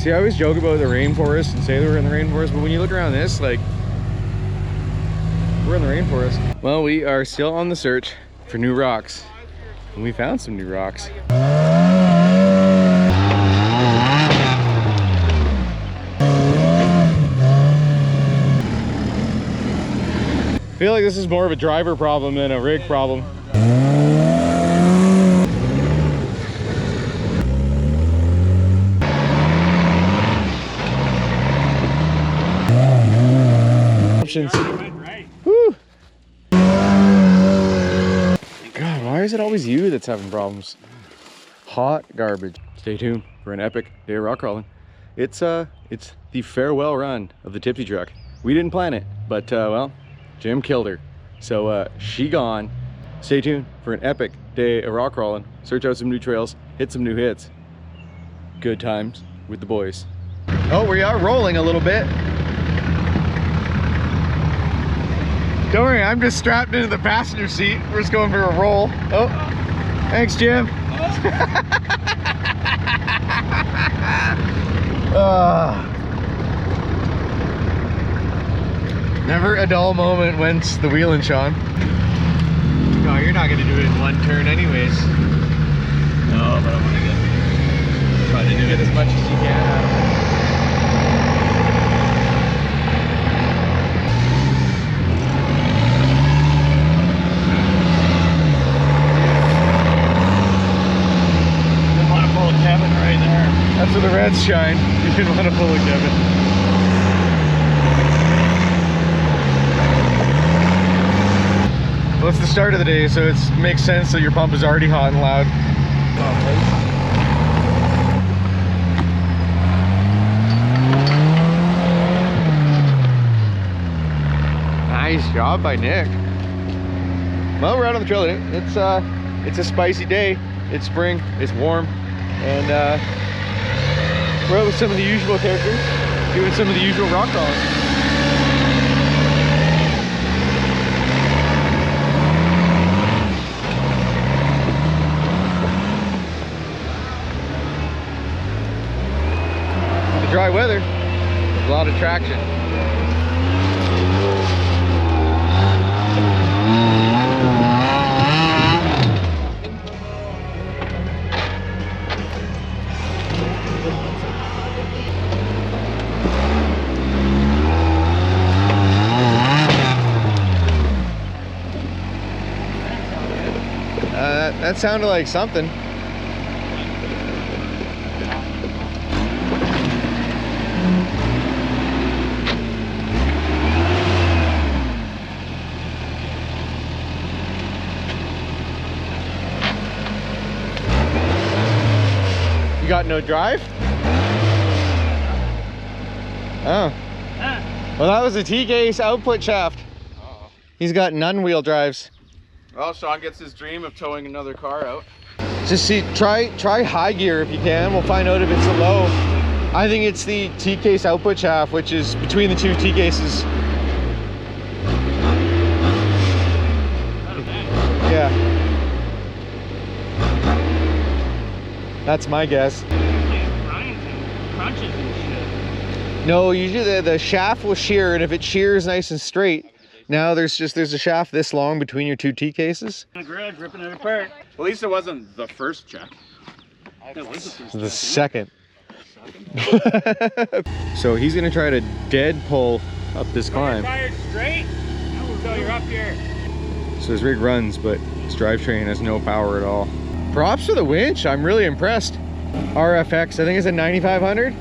See, I always joke about the rainforest and say that we're in the rainforest, but when you look around this, like, we're in the rainforest. Well, we are still on the search for new rocks, and we found some new rocks. I feel like this is more of a driver problem than a rig problem. Woo. God, why is it always you that's having problems? Hot garbage. Stay tuned for an epic day of rock crawling. It's the farewell run of the Tipsy truck. We didn't plan it, but well, Jim killed her. So she gone. Stay tuned for an epic day of rock crawling. Search out some new trails, hit some new hits. Good times with the boys. Oh, we are rolling a little bit. Don't worry, I'm just strapped into the passenger seat. We're just going for a roll. Oh, thanks, Jim. Never a dull moment whence the wheeling, Sean. No, you're not gonna do it in one turn anyways. No, but I want to try to do it as much as you can out of it. That's where the reds shine. You didn't want to pull a Kevin. Well, it's the start of the day, so it makes sense that your pump is already hot and loud. Nice job by Nick. Well, we're out on the trail. It's a spicy day. It's spring. It's warm, and we're out with some of the usual characters, doing some of the usual rock crawling. The dry weather, a lot of traction. That sounded like something. You got no drive? Oh. Well, that was a T-case output shaft. He's got none wheel drives. Well, Sean gets his dream of towing another car out. Just see, try high gear if you can. We'll find out if it's a low. I think it's the T-case output shaft, which is between the two T-cases. Yeah. That's my guess. No, usually the shaft will shear, and if it shears nice and straight, now there's a shaft this long between your two T-cases. In the garage, ripping it apart. At least it wasn't the first check. It was the first The second. So he's gonna try to dead pull up this climb. Fired straight until you're up here. So his rig runs, but his drivetrain has no power at all. Props for the winch. I'm really impressed. RFX, I think it's a 9500.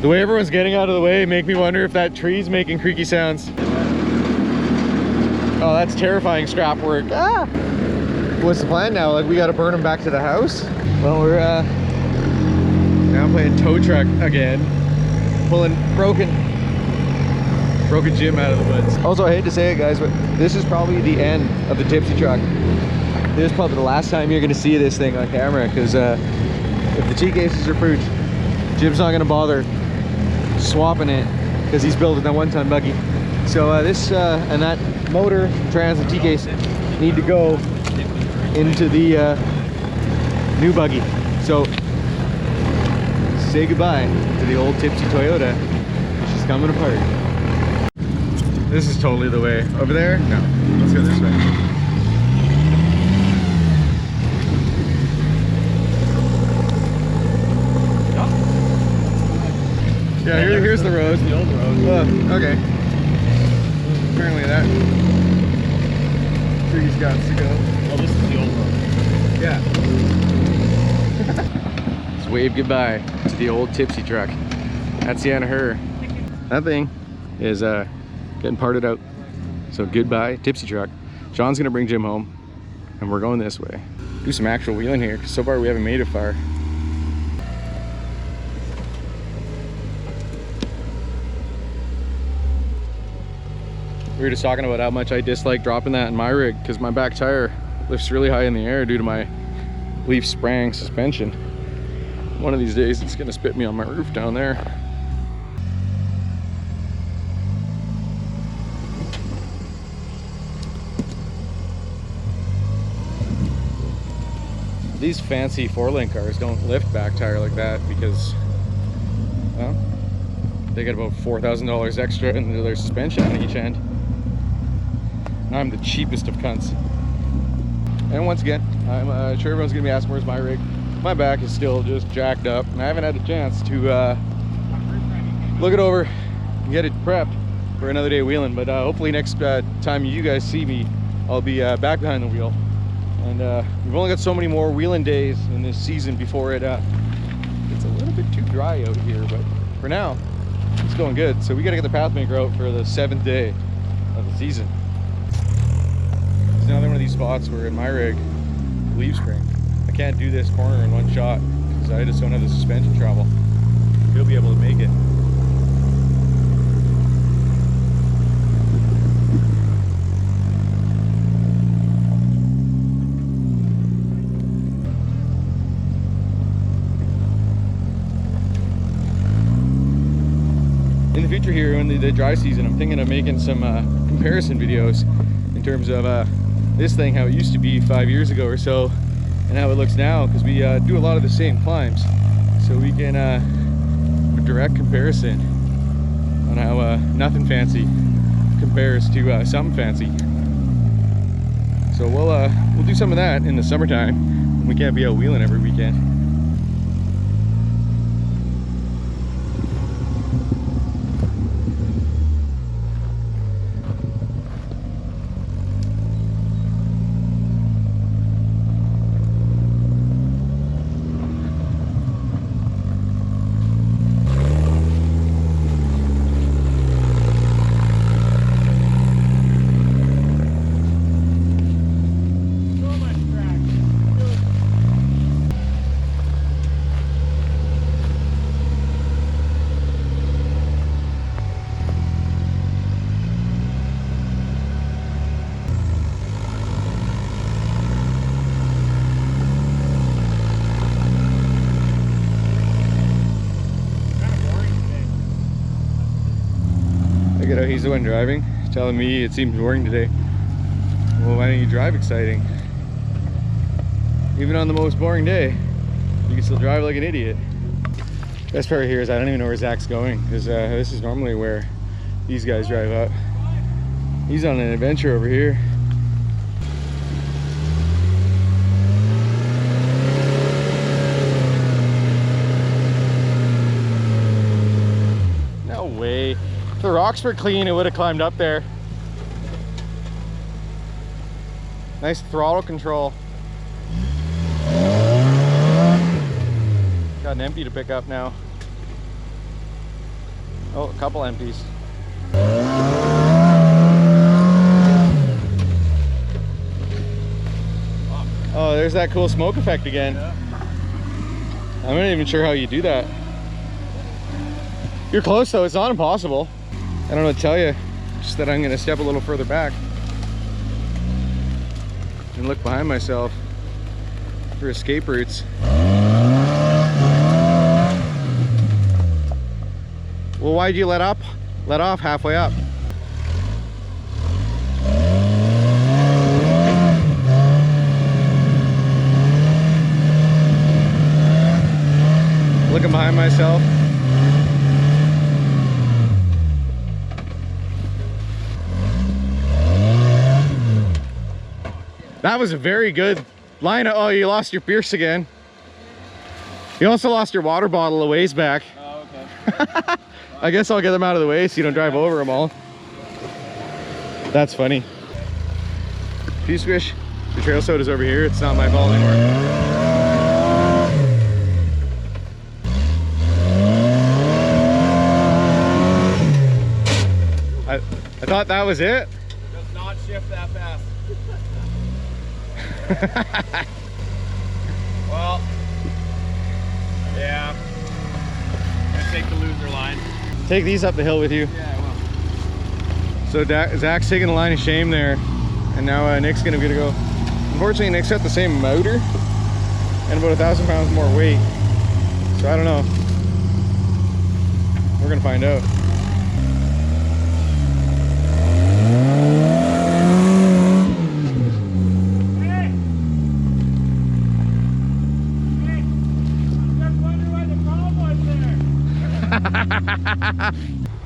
The way everyone's getting out of the way make me wonder if that tree's making creaky sounds. Oh, that's terrifying scrap work. Ah! What's the plan now? Like, we gotta burn them back to the house? Well, we're now playing tow truck again. Pulling broken Jim out of the woods. Also, I hate to say it, guys, but this is probably the end of the Tipsy truck. This is probably the last time you're gonna see this thing on camera, because if the T-cases are pooch, Jim's not gonna bother swapping it because he's building that one-ton buggy. So this and that motor, trans, and T-case need to go into the new buggy. So say goodbye to the old Tipsy Toyota. She's coming apart. This is totally the way. Over there? No. Let's go this way. Yeah, here's the road. The old road. Okay. Apparently that tree's got to go. Oh, this is the old road. Yeah. Let's wave goodbye to the old Tipsy truck. That's the end of her. That thing is getting parted out. So goodbye, Tipsy truck. Sean's gonna bring Jim home, and we're going this way. Do some actual wheeling here, because so far we haven't made it far. We were just talking about how much I dislike dropping that in my rig, because my back tire lifts really high in the air due to my leaf sprang suspension. One of these days it's gonna spit me on my roof down there. These fancy 4-link cars don't lift back tire like that because, well, they get about $4,000 extra into their suspension on each end. I'm the cheapest of cunts. And once again, I'm sure everyone's gonna be asking where's my rig. My back is still just jacked up, and I haven't had a chance to look it over and get it prepped for another day of wheeling. But hopefully next time you guys see me, I'll be back behind the wheel. And we've only got so many more wheeling days in this season before it gets a little bit too dry out here. But for now, it's going good. So we gotta get the Pathmaker out for the 7th day of the season. It's another one of these spots where in my rig, leaf spring, I can't do this corner in one shot because I just don't have the suspension travel. He'll be able to make it. In the future here, in the dry season, I'm thinking of making some comparison videos in terms of this thing, how it used to be 5 years ago or so, and how it looks now, because we do a lot of the same climbs. So we can have a direct comparison on how nothing fancy compares to something fancy. So we'll do some of that in the summertime when we can't be out wheeling every weekend. Look at how he's the one driving, telling me it seems boring today. Well, why don't you drive exciting? Even on the most boring day, you can still drive like an idiot. Best part here is I don't even know where Zach's going, because this is normally where these guys drive up. He's on an adventure over here. No way. If the rocks were clean, it would have climbed up there. Nice throttle control. Got an empty to pick up now. Oh, a couple empties. Oh, there's that cool smoke effect again. Yeah. I'm not even sure how you do that. You're close though, it's not impossible. I don't know what to tell you, just that I'm gonna step a little further back and look behind myself for escape routes. Well, why'd you let off halfway up? looking behind myself. That was a very good line. Oh, you lost your Pierce again. You also lost your water bottle a ways back. Oh, okay. I guess I'll get them out of the way so you don't drive over them all. That's funny. Pea squish. The trail soda's over here. It's not my fault anymore. I thought that was it. Does not shift that fast. Well, yeah. Gonna take the loser line. Take these up the hill with you. Yeah, I will. So Zach's taking the line of shame there, and now Nick's gonna get to go. Unfortunately, Nick's got the same motor and about 1,000 pounds more weight. So I don't know. We're gonna find out.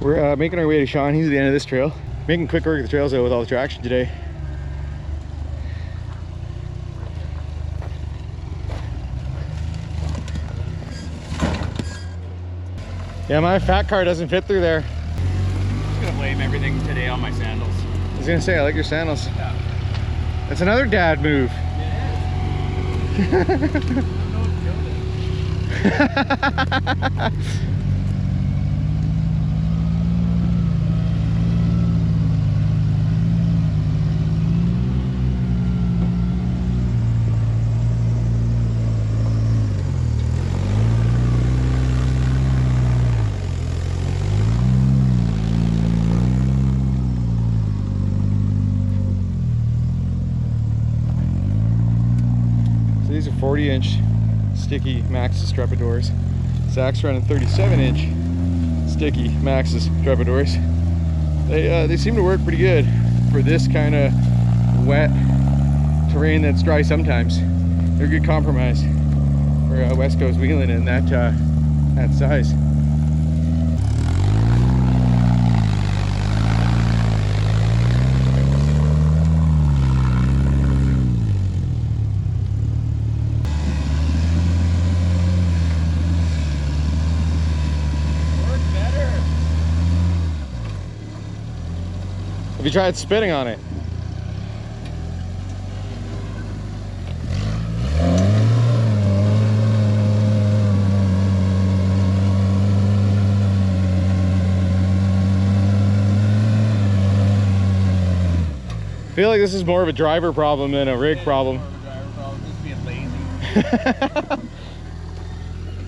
We're making our way to Sean. He's at the end of this trail. Making quick work of the trails though with all the traction today. Yeah, my fat car doesn't fit through there. I'm just gonna blame everything today on my sandals. I was gonna say, I like your sandals. Yeah. That's another dad move. It is. I don't know what killed it. These are 40-inch sticky Maxxis Trepadors. Zach's running 37-inch sticky Maxxis Trepadors. They seem to work pretty good for this kind of wet terrain that's dry sometimes. They're a good compromise for West Coast wheeling in that size. Have you tried spitting on it? I feel like this is more of a driver problem than a rig problem. More of a driver problem, just being lazy.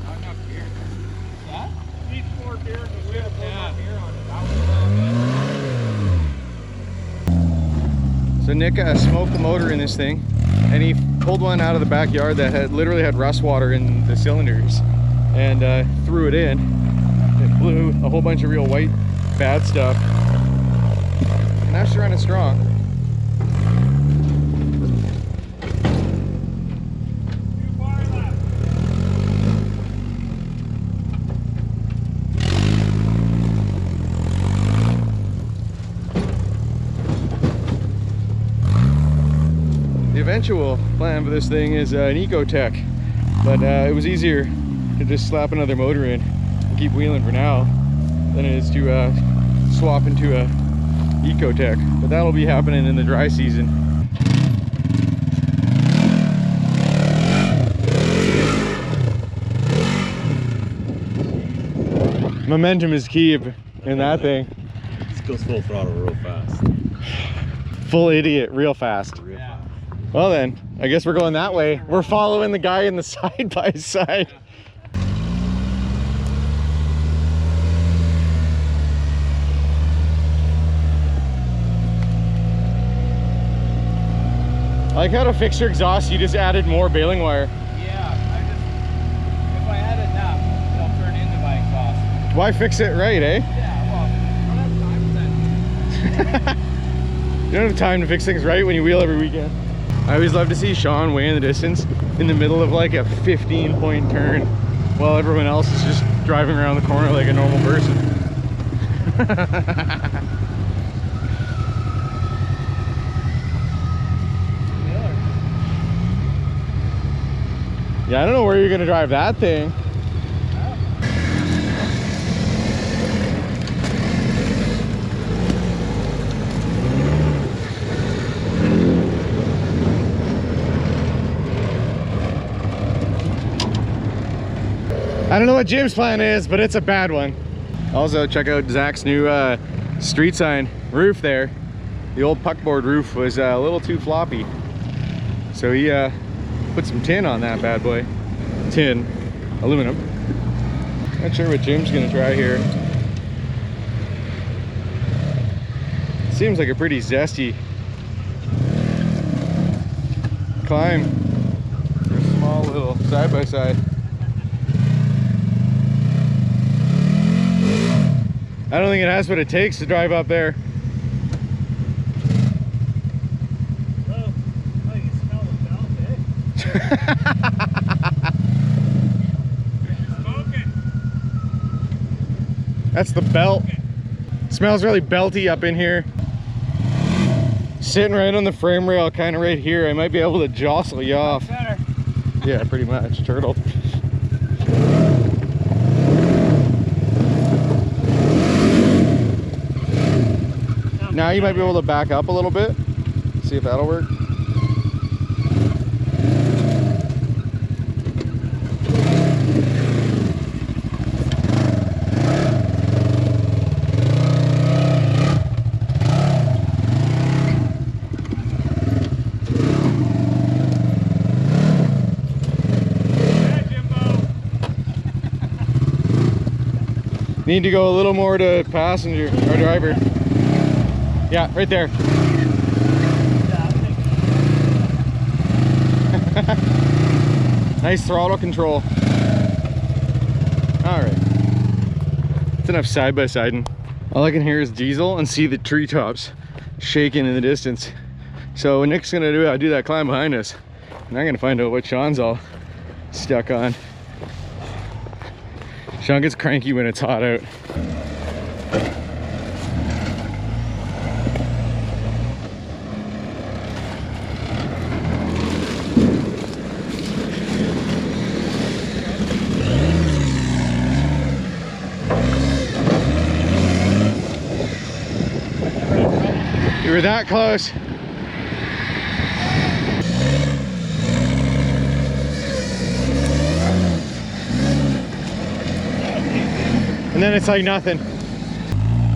I'm not beer. That? Needs more beer than we have more beer on it. That was So Nick smoked the motor in this thing, and he pulled one out of the backyard that had literally had rust water in the cylinders, and threw it in. It blew a whole bunch of real white bad stuff, and now she's running strong. The eventual plan for this thing is an Ecotech, but it was easier to just slap another motor in and keep wheeling for now than it is to swap into a Ecotech. But that'll be happening in the dry season. Momentum is key in that thing. This goes full throttle real fast. Full idiot real fast. Real fast. Well then, I guess we're going that way. We're following the guy in the side by side. I like how to fix your exhaust, you just added more baling wire. Yeah, if I had enough, they'll turn into my exhaust. Why fix it right, eh? Yeah, well, I don't have time for that. You don't have time to fix things right when you wheel every weekend. I always love to see Sean weighing the distance in the middle of like a 15-point turn. while everyone else is just driving around the corner like a normal person. Yeah, I don't know where you're gonna drive that thing. I don't know what Jim's plan is, but it's a bad one. Also, check out Zach's new street sign roof there. The old puckboard roof was a little too floppy. So he put some tin on that bad boy. Tin, aluminum. Not sure what Jim's gonna try here. Seems like a pretty zesty climb for a small little side-by-side. I don't think it has what it takes to drive up there. Oh, you smell the belt, eh? Smoking. That's the belt. Smells really belty up in here. Sitting right on the frame rail, kind of right here. I might be able to jostle you off. Better. Yeah, pretty much. Turtle. Now you might be able to back up a little bit. See if that'll work. Need to go a little more to passenger or driver. Yeah, right there. Nice throttle control. All right. It's enough side-by-siding. All I can hear is diesel and see the treetops shaking in the distance. So what Nick's gonna do that climb behind us, and I'm gonna find out what Sean's all stuck on. Sean gets cranky when it's hot out. You were that close. And then it's like nothing.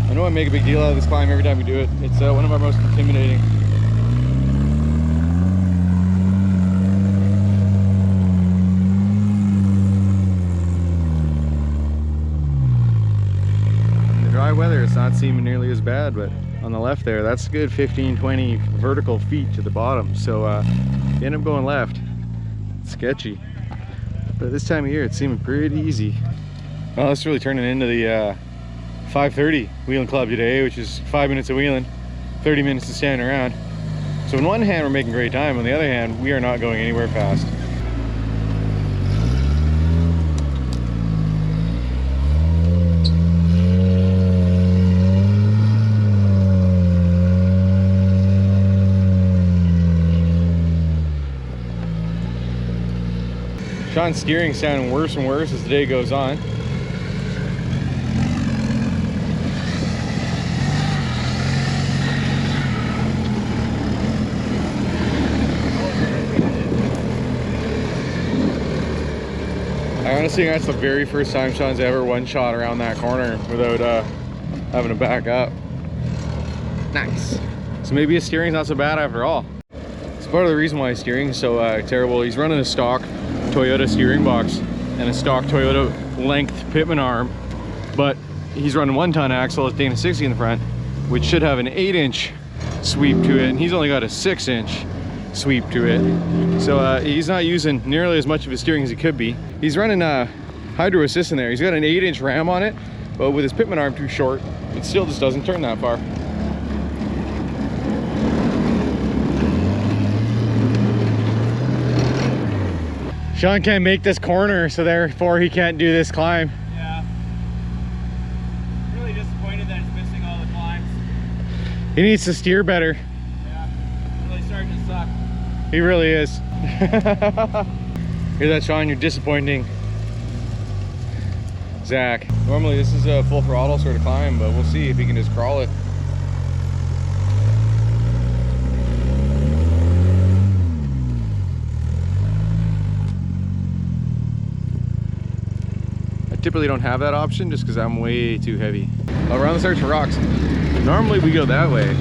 I know I make a big deal out of this climb every time we do it. It's one of our most intimidating. In the dry weather, it's not seeming nearly as bad, but on the left there, that's a good 15-20 vertical feet to the bottom. So you end up going left. It's sketchy. But this time of year, it's seeming pretty easy. Well, it's really turning into the 5:30 wheeling club today, which is 5 minutes of wheeling, 30 minutes of standing around. So on one hand, we're making great time. On the other hand, we are not going anywhere fast. Sean's steering sounding worse and worse as the day goes on. I honestly think that's the very first time Sean's ever one shot around that corner without having to back up. Nice. So maybe his steering's not so bad after all. It's part of the reason why his steering's so terrible. He's running a stock Toyota steering box and a stock Toyota length pitman arm, but he's running 1-ton axle with Dana 60 in the front, which should have an 8-inch sweep to it, and he's only got a 6-inch sweep to it. So he's not using nearly as much of his steering as he could be. He's running hydro assist in there. He's got an 8-inch ram on it, but with his pitman arm too short, it still just doesn't turn that far. Sean can't make this corner, so therefore he can't do this climb. Yeah. Really disappointed that it's missing all the climbs. He needs to steer better. Yeah. Really starting to suck. He really is. Hear that, Sean? You're disappointing Zach. Normally this is a full throttle sort of climb, but we'll see if he can just crawl it. I typically don't have that option just because I'm way too heavy. Oh, we're on the search for rocks. Normally we go that way.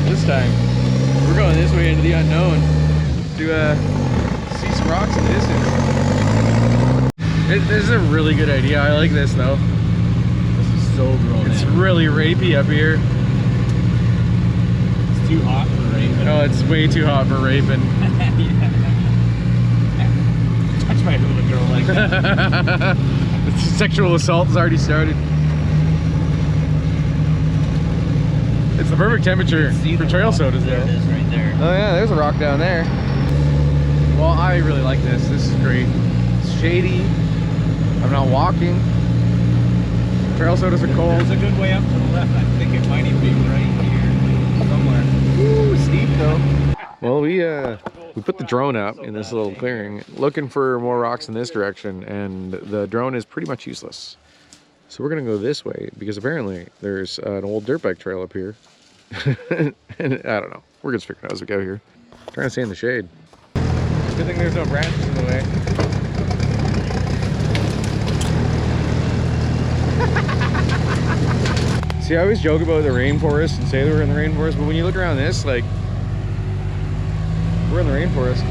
This time we're going this way into the unknown to see some rocks in the distance. This is a really good idea. I like this though. This is so grown It's in. really rapey up here. It's too hot for raping. No, it's way too hot for raping. Touch my hula girl like that. The sexual assault has already started. It's the perfect temperature for trail sodas There though. it is right there. Oh yeah, there's a rock down there. Well, I really like this. This is great. It's shady. I'm not walking. Trail sodas are cold. There's a good way up to the left. I think it might even be right here somewhere. Ooh, steep though. Well, we put the drone up in this little clearing looking for more rocks in this direction, and the drone is pretty much useless. So we're gonna go this way because apparently there's an old dirt bike trail up here. And I don't know. We're just figuring out as we go here. Trying to stay in the shade. Good thing there's no branches in the way. See, I always joke about the rainforest and say that we're in the rainforest, but when you look around this, like, we're in the rainforest.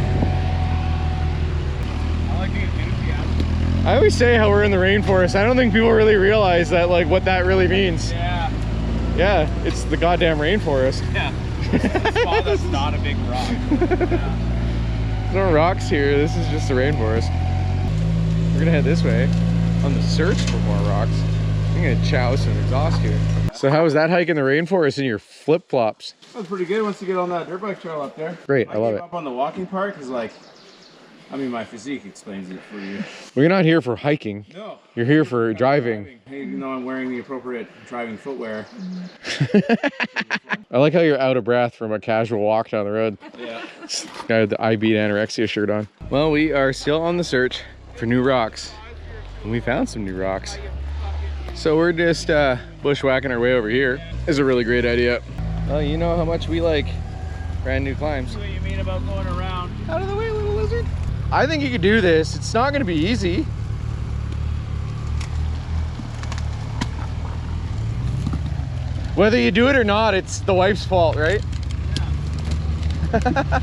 I like to get enthusiastic. I always say how we're in the rainforest. I don't think people really realize that, like, what that really means. Yeah. Yeah, it's the goddamn rainforest. Yeah. It's a spot that's not a big rock. Yeah. No rocks here. This is just the rainforest. We're gonna head this way on the search for more rocks. I'm gonna chow some exhaust here. So how was that hike in the rainforest in your flip-flops? That was pretty good once you get on that dirt bike trail up there. Great, I love gave it. up on the walking part because, like, I mean, my physique explains it for you. Well, you're not here for hiking. No. You're here for driving. Hey, you know, I'm wearing the appropriate driving footwear. I like how you're out of breath from a casual walk down the road. Yeah. Guy with the I Beat Anorexia shirt on. Well, we are still on the search for new rocks. And we found some new rocks. So we're just bushwhacking our way over here. It's a really great idea. Well, you know how much we like brand new climbs. What do you mean about going around? Out of the way, little lizard. I think you could do this. It's not gonna be easy. Whether you do it or not, it's the wife's fault, right? Yeah.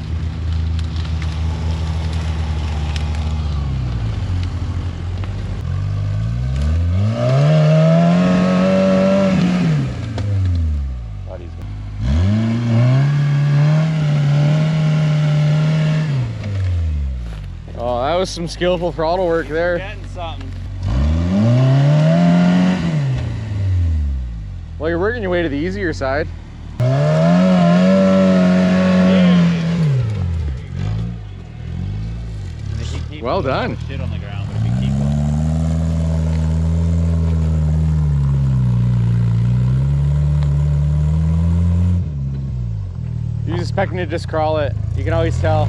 Oh, that was some skillful throttle work there. Getting something. Well, you're working your way to the easier side. Well done. Shit on the ground, but if you keep going. You're just expecting to just crawl it. You can always tell.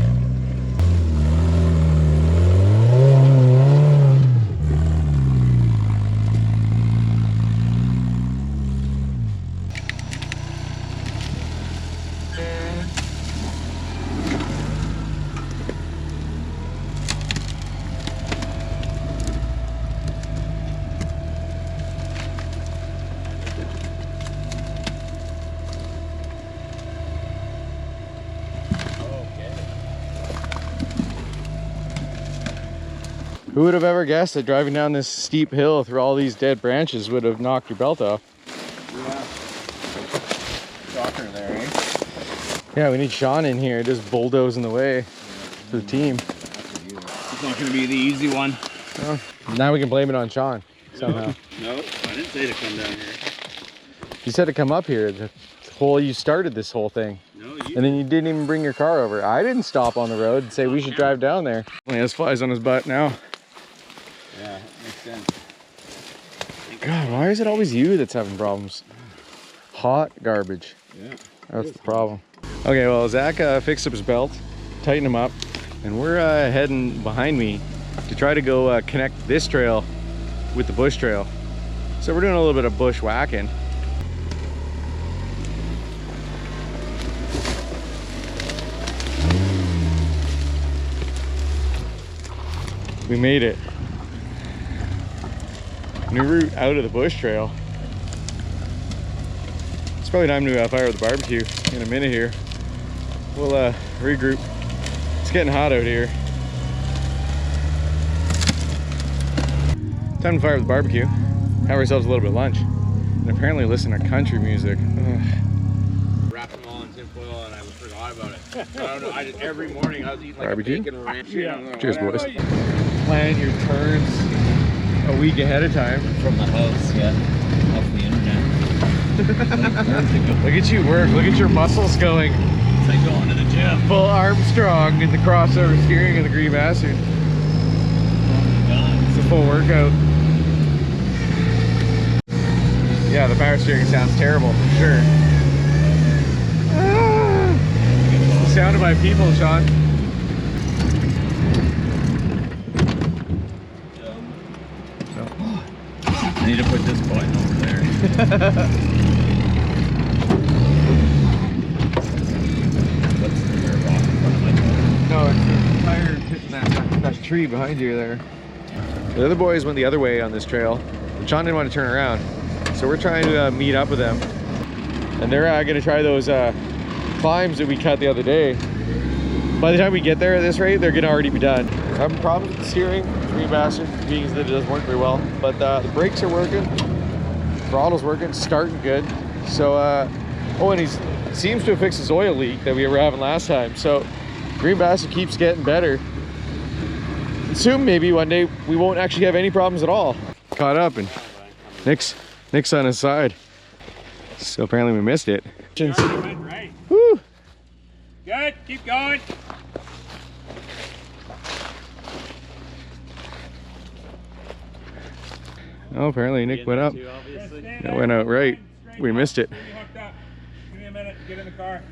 Who would have ever guessed that driving down this steep hill through all these dead branches would have knocked your belt off? Yeah. Shocker there, eh? Yeah, we need Sean in here, just bulldozing the way for the team. It's not going to be the easy one. Well, now we can blame it on Sean somehow. No, I didn't say to come down here. You said to come up here. You started this whole thing. No, No, And then you didn't even bring your car over. I didn't stop on the road and say we should drive down there. He has flies on his butt now. Yeah, makes sense. God, why is it always you that's having problems? Hot garbage. Yeah. That's the problem. Okay, well, Zach fixed up his belt, tightened him up, and we're heading behind me to try to go connect this trail with the bush trail. So we're doing a little bit of bushwhacking. We made it. New route out of the bush trail. It's probably time to fire up the barbecue in a minute here. We'll regroup. It's getting hot out here. Time to fire up the barbecue, have ourselves a little bit of lunch, and apparently listen to country music. Ugh. Wrapped them all in tinfoil and I forgot about it. I don't know, every morning I was eating like Barbecue? a bacon ranch. Yeah. Cheers, boys. Plan your turns a week ahead of time. From the house, yeah. Off the internet. Look at you work, look at your muscles going. It's like going to the gym. Full Armstrong in the crossover steering of the Green Bastard. It's a full workout. Yeah, the power steering sounds terrible for sure. It's the sound of my people, Sean. I need to put this button over there. What's the rear rock in front of my car? No, it's the tire hitting that tree behind you there. The other boys went the other way on this trail, but Sean didn't want to turn around. So we're trying to meet up with them. And they're going to try those climbs that we cut the other day. By the time we get there at this rate, they're going to already be done. I'm having problems with the steering, Green Bastard, being that it doesn't work very well. But the brakes are working, throttle's working, starting good. So, oh, and he seems to have fixed his oil leak that we were having last time. So Green Bastard keeps getting better. Soon maybe one day we won't actually have any problems at all. Caught up and Nick's on his side. So apparently we missed it. Right. Woo! Good, keep going. Oh, apparently Nick went up. It went out right. We missed it. Give me a minute to get in the car.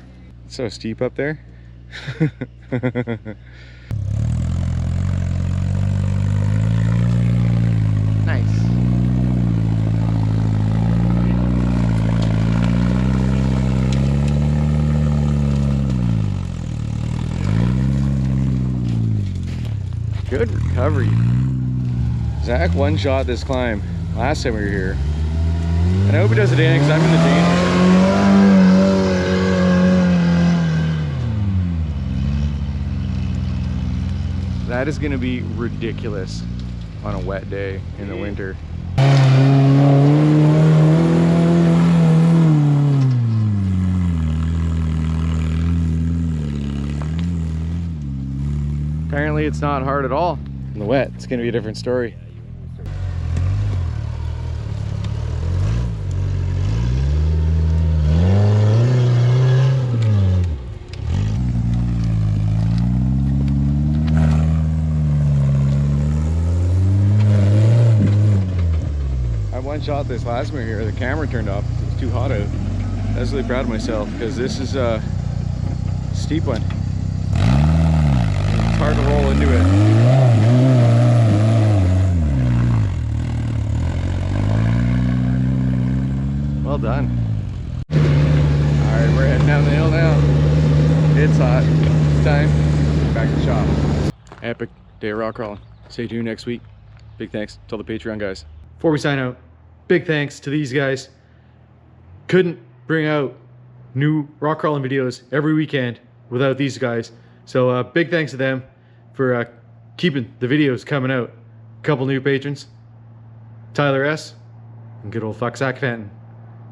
It's so steep up there. Nice. Good recovery. Zach one-shot this climb last time we were here. And I hope he does it again because I'm in the danger. That is going to be ridiculous on a wet day in the winter. Apparently it's not hard at all. In the wet, it's going to be a different story. I one-shot this last time we were here, the camera turned off. It was too hot out. I was really proud of myself because this is a steep one. It's hard to roll into it. Well done. Alright, we're heading down the hill now. It's hot. It's time. Back to the shop. Epic day of rock crawling. Stay tuned next week. Big thanks to all the Patreon guys. Before we sign out, big thanks to these guys. Couldn't bring out new rock crawling videos every weekend without these guys. So big thanks to them for keeping the videos coming out. A couple new patrons, Tyler S. and good old fuck Zach Fenton.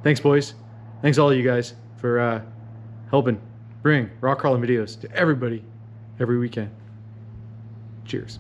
Thanks, boys. Thanks all of you guys for helping bring rock crawling videos to everybody every weekend. Cheers.